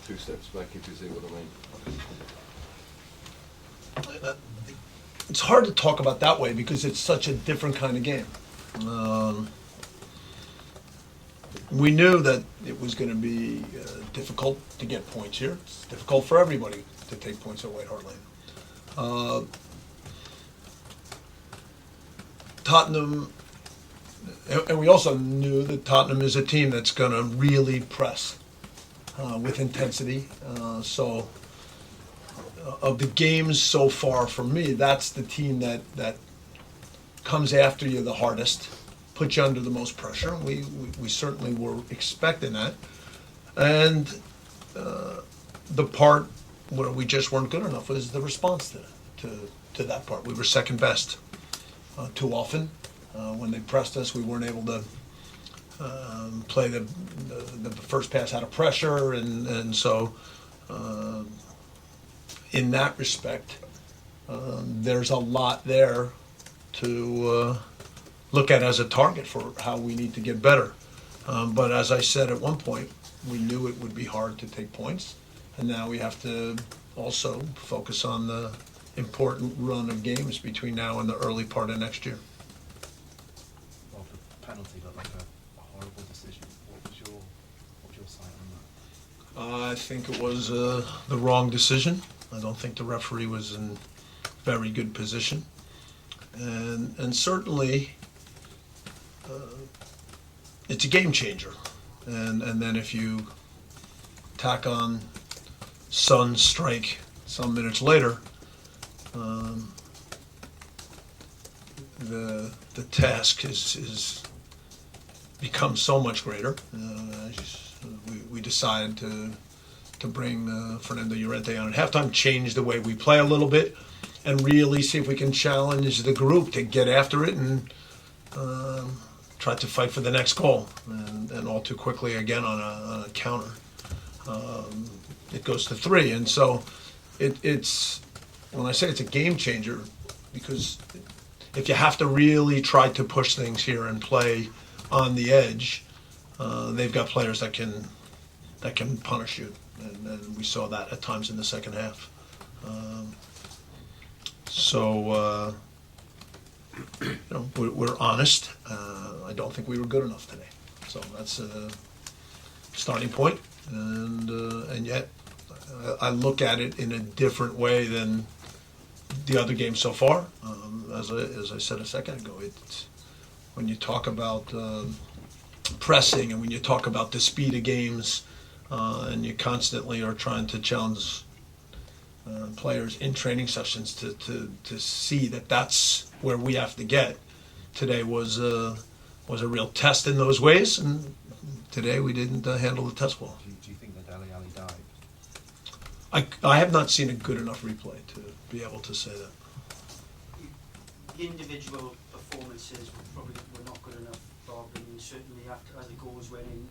two steps back, if you see what I mean. It's hard to talk about that way because it's such a different kind of game. We knew that it was going to be difficult to get points here. It's difficult for everybody to take points at White Hart Lane. Tottenham, and we also knew that Tottenham is a team that's going to really press with intensity. So of the games so far for me, that's the team that comes after you the hardest, puts you under the most pressure. We certainly were expecting that. And the part where we just weren't good enough was the response to that part. We were second best too often. When they pressed us, we weren't able to play the first pass out of pressure, and so in that respect, there's a lot there to look at as a target for how we need to get better. But as I said at one point, we knew it would be hard to take points, and now we have to also focus on the important run of games between now and the early part of next year. Well, the penalty looked like a horrible decision. What was your side on that? I think it was the wrong decision. I don't think the referee was in very good position, and certainly it's a game changer. And then if you tack on Son's strike some minutes later, the task is becomes so much greater. We decided to bring Fernando Llorente on at halftime, change the way we play a little bit, and really see if we can challenge the group to get after it and try to fight for the next goal. And all too quickly, again, on a counter, it goes to 3. And so it's when I say it's a game changer, because if you have to really try to push things here and play on the edge, they've got players that can punish you, and we saw that at times in the second half. So we're honest. I don't think we were good enough today. So that's a starting point, and yet I look at it in a different way than the other games so far. As I said a second ago, it's when you talk about pressing and when you talk about the speed of games, and you constantly are trying to challenge players in training sessions to see that that's where we have to get. Today was a real test in those ways, and today we didn't handle the test well. Do you think that Dele Alli died? I have not seen a good enough replay to be able to say that. The individual performances were not good enough, Bob, and certainly after, as the goals went in,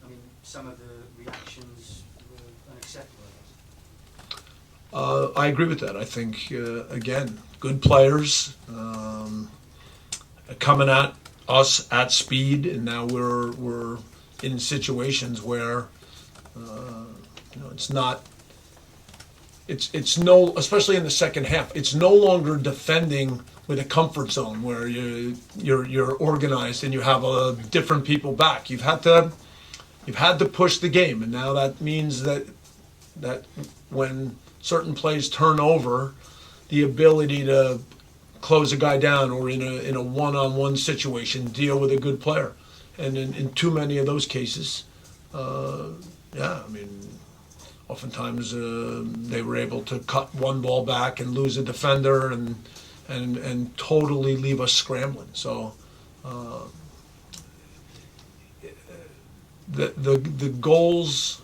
I mean, some of the reactions were unacceptable. I agree with that. I think, again, good players coming at us at speed, and now we're in situations where it's not. It's no, especially in the second half. It's no longer defending with a comfort zone where you're organized and you have different people back. You've had to push the game, and now that means that when certain plays turn over, the ability to close a guy down or in a one-on-one situation, deal with a good player. And in too many of those cases, oftentimes they were able to cut one ball back and lose a defender and totally leave us scrambling. So the goals,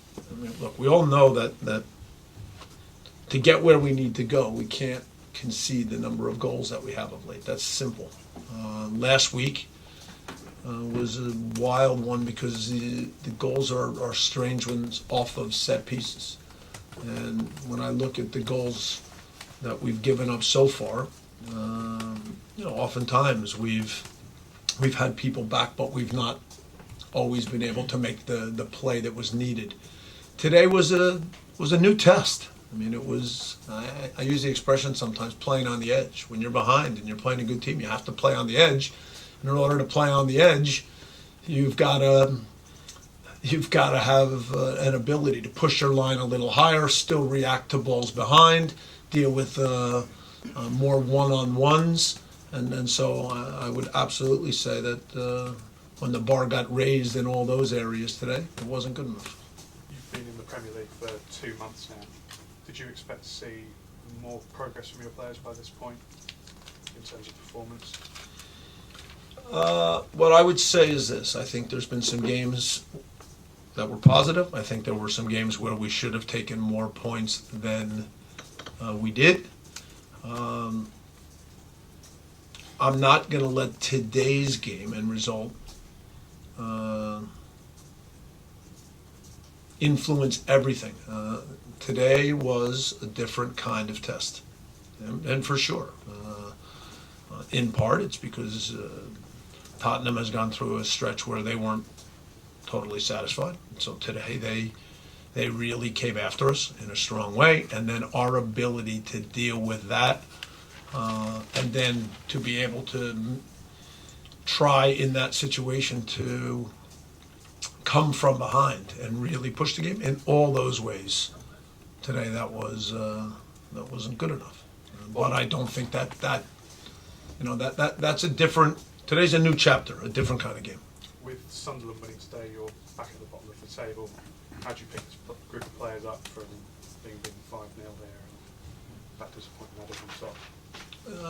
look, we all know that to get where we need to go, we can't concede the number of goals that we have of late. That's simple. Last week was a wild one because the goals are strange ones off of set pieces. And when I look at the goals that we've given up so far, oftentimes we've had people back, but we've not always been able to make the play that was needed today was a new test. I mean, it was. I use the expression sometimes, playing on the edge. When you're behind and you're playing a good team, you have to play on the edge. And in order to play on the edge, you've got to have an ability to push your line a little higher, still react to balls behind, deal with more one-on-ones, and so I would absolutely say that when the bar got raised in all those areas today, it wasn't good enough. You've been in the Premier League for 2 months now. Did you expect to see more progress from your players by this point in terms of performance? What I would say is this: I think there's been some games that were positive. I think there were some games where we should have taken more points than we did. I'm not going to let today's game and result influence everything. Today was a different kind of test, and for sure. In part, it's because Tottenham has gone through a stretch where they weren't totally satisfied. So today they really came after us in a strong way, and then our ability to deal with that, and then to be able to try in that situation to come from behind and really push the game in all those ways. Today that wasn't good enough. But I don't think that's a different. Today's a new chapter, a different kind of game. With Sunderland winning today, you're back at the bottom of the table. How do you pick this group of players up from being beaten 5-0 there and that disappointing out of themselves?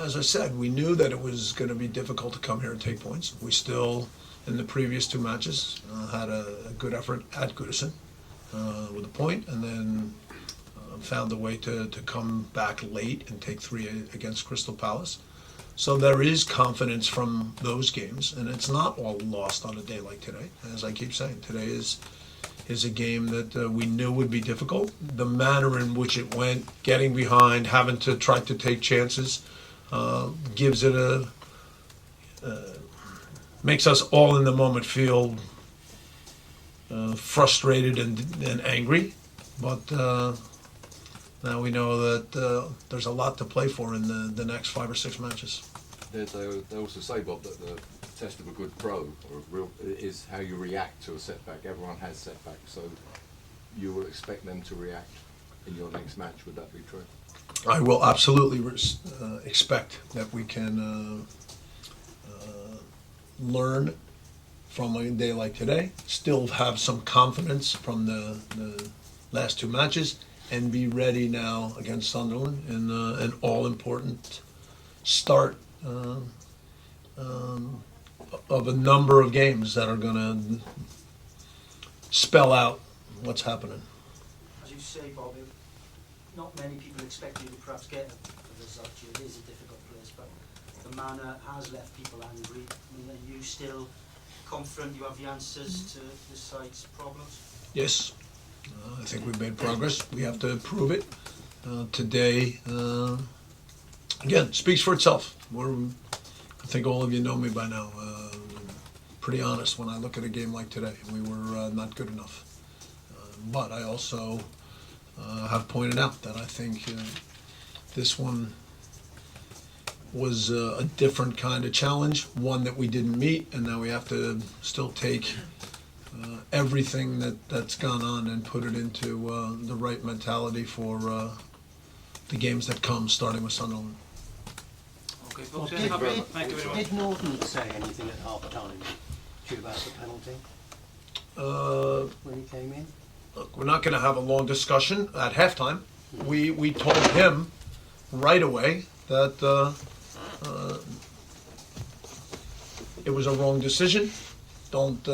As I said, we knew that it was going to be difficult to come here and take points. We still, in the previous 2 matches, had a good effort at Goodison with a point, and then found a way to come back late and take 3 against Crystal Palace. So there is confidence from those games, and it's not all lost on a day like today. As I keep saying, today is a game that we knew would be difficult. The manner in which it went, getting behind, having to try to take chances, gives it makes us all in the moment feel frustrated and angry. But now we know that there's a lot to play for in the next 5 or 6 matches. They also say, Bob, that the test of a good pro is how you react to a setback. Everyone has setbacks, so you will expect them to react in your next match. Would that be true? I will absolutely expect that we can learn from a day like today, still have some confidence from the last 2 matches, and be ready now against Sunderland in an all-important start of a number of games that are going to spell out what's happening. As you say, Bob, not many people expect you to perhaps get a result. It is a difficult place, but the manner has left people angry. I mean, are you still confident you have the answers to this side's problems? Yes. I think we've made progress. We have to prove it. Today, again, speaks for itself. I think all of you know me by now. Pretty honest when I look at a game like today. We were not good enough. But I also have pointed out that I think this one was a different kind of challenge, one that we didn't meet, and now we have to still take everything that's gone on and put it into the right mentality for the games that come, starting with Sunderland. Okay, Well, folks, did, thank you very much. did Norton say anything at half time to you about the penalty when he came in? Look, we're not going to have a long discussion at halftime. We told him right away that it was a wrong decision. Don't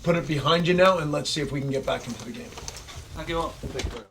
put it behind you now, and let's see if we can get back into the game. Thank you all.